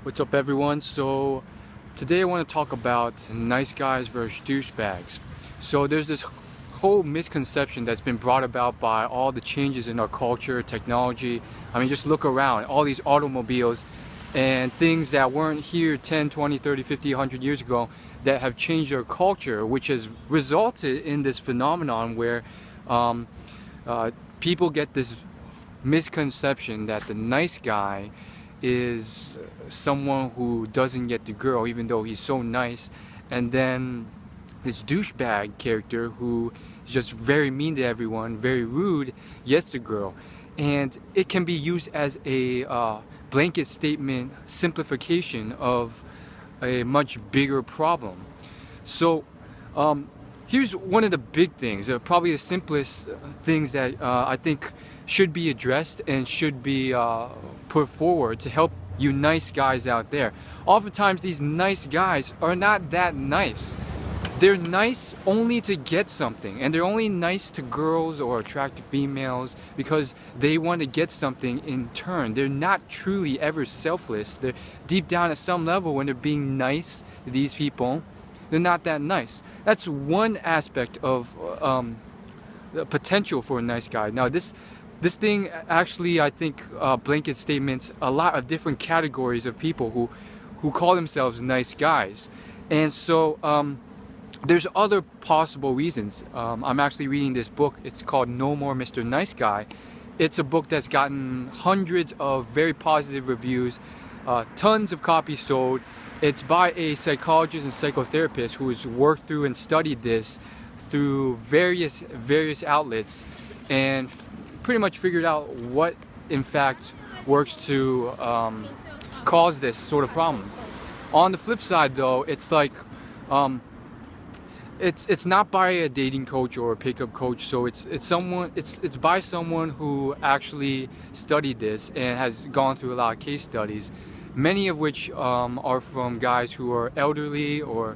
What's up, everyone? So today I want to talk about nice guys versus douchebags. So there's this whole misconception that's been brought about by all the changes in our culture, technology. I mean, just look around, all these automobiles and things that weren't here 10, 20, 30, 50, 100 years ago that have changed our culture, which has resulted in this phenomenon where people get this misconception that the nice guy is someone who doesn't get the girl even though he's so nice, and then this douchebag character who is just very mean to everyone, very rude, gets the girl. And it can be used as a blanket statement simplification of a much bigger problem. So here's one of the big things, probably the simplest things that I think should be addressed and should be put forward to help you nice guys out there. Oftentimes these nice guys are not that nice. They're nice only to get something, and they're only nice to girls or attractive females because they want to get something in turn. They're not truly ever selfless. They're deep down at some level, when they're being nice to these people, they're not that nice. That's one aspect of the potential for a nice guy. Now this thing actually, I think, blanket statements a lot of different categories of people who call themselves nice guys. And so there's other possible reasons. I'm actually reading this book. It's called No More Mr. Nice Guy. It's a book that's gotten hundreds of very positive reviews, tons of copies sold. It's by a psychologist and psychotherapist who has worked through and studied this through various outlets and pretty much figured out what in fact works to cause this sort of problem. On the flip side though, it's like it's not by a dating coach or a pickup coach, so it's by someone who actually studied this and has gone through a lot of case studies, many of which are from guys who are elderly or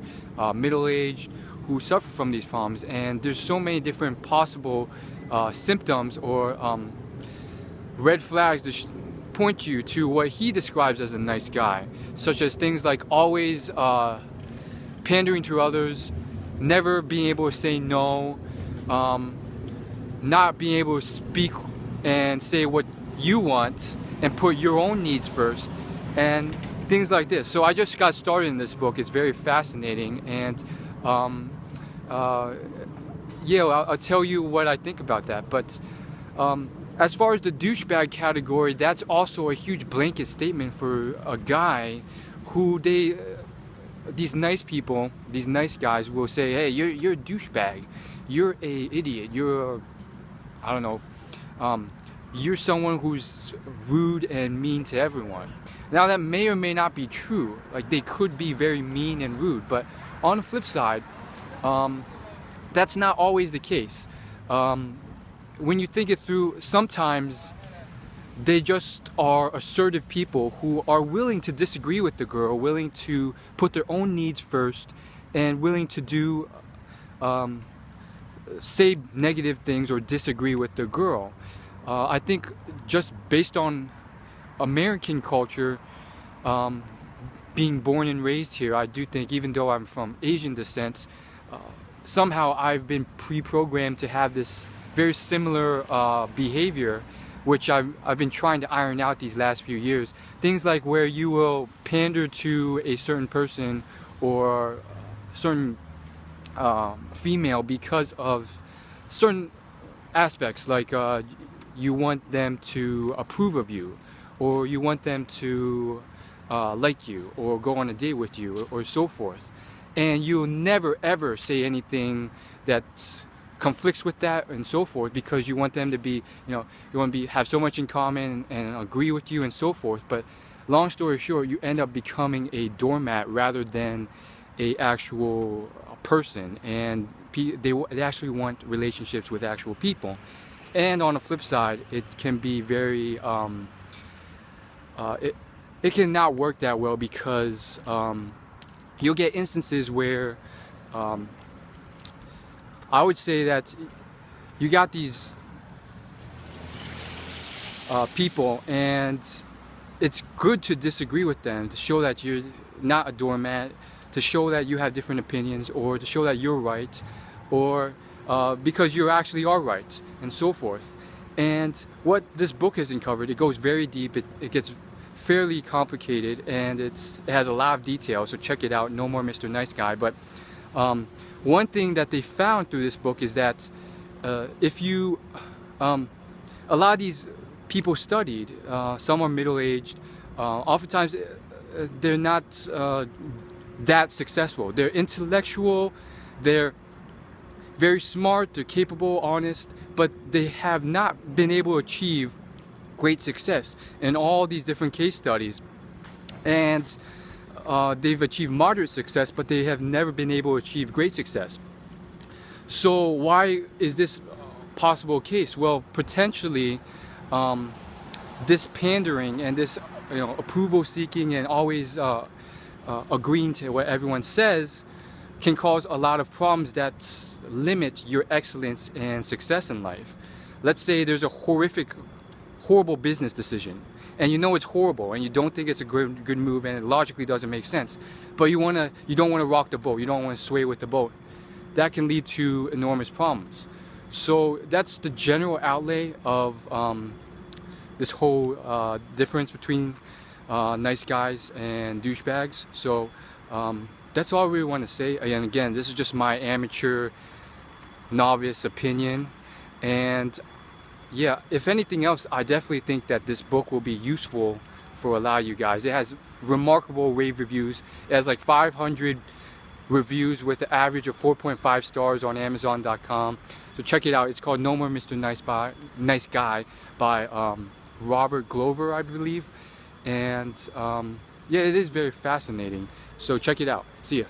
middle-aged who suffer from these problems. And there's so many different possible symptoms or red flags to point you to what he describes as a nice guy, such as things like always pandering to others, never being able to say no, not being able to speak and say what you want and put your own needs first, and things like this. So I just got started in this book. It's very fascinating, and yeah, I'll tell you what I think about that. But as far as the douchebag category, that's also a huge blanket statement for a guy who these nice people, these nice guys will say, hey, you're a douchebag, you're a idiot, I don't know, you're someone who's rude and mean to everyone. Now that may or may not be true. Like, they could be very mean and rude, but on the flip side, that's not always the case. When you think it through, sometimes they just are assertive people who are willing to disagree with the girl, willing to put their own needs first, and willing to do say negative things or disagree with the girl. I think just based on American culture, being born and raised here, I do think, even though I'm from Asian descent, somehow I've been pre-programmed to have this very similar behavior, which I've been trying to iron out these last few years. Things like where you will pander to a certain person or certain female because of certain aspects, like you want them to approve of you, or you want them to like you or go on a date with you, or so forth. And you'll never ever say anything that conflicts with that and so forth, because you want them to be, you want to have so much in common and agree with you and so forth. But long story short, you end up becoming a doormat rather than a actual person, and they actually want relationships with actual people. And on the flip side, it can be very it can not work that well, because you'll get instances where I would say that you got these people, and it's good to disagree with them, to show that you're not a doormat, to show that you have different opinions, or to show that you're right, or because you actually are right, and so forth. And what this book has uncovered, it goes very deep, it gets fairly complicated, and it has a lot of details, so check it out, No More Mr. Nice Guy. But one thing that they found through this book is that if you, a lot of these people studied, some are middle-aged, oftentimes they're not that successful. They're intellectual, they're very smart, they're capable, honest, but they have not been able to achieve great success in all these different case studies. And they've achieved moderate success, but they have never been able to achieve great success. So why is this possible case? Well, potentially this pandering and this approval seeking and always agreeing to what everyone says can cause a lot of problems that limit your excellence and success in life. Let's say there's a horrible business decision, and you know it's horrible, and you don't think it's a good move, and it logically doesn't make sense. But you don't want to rock the boat. You don't want to sway with the boat. That can lead to enormous problems. So that's the general outlay of this whole difference between nice guys and douchebags. So that's all I really want to say. And again, this is just my amateur, novice opinion. And yeah, if anything else, I definitely think that this book will be useful for a lot of you guys. It has remarkable rave reviews. It has like 500 reviews with an average of 4.5 stars on Amazon.com. So check it out. It's called No More Mr. Nice Guy by Robert Glover, I believe. And yeah, it is very fascinating. So check it out. See ya.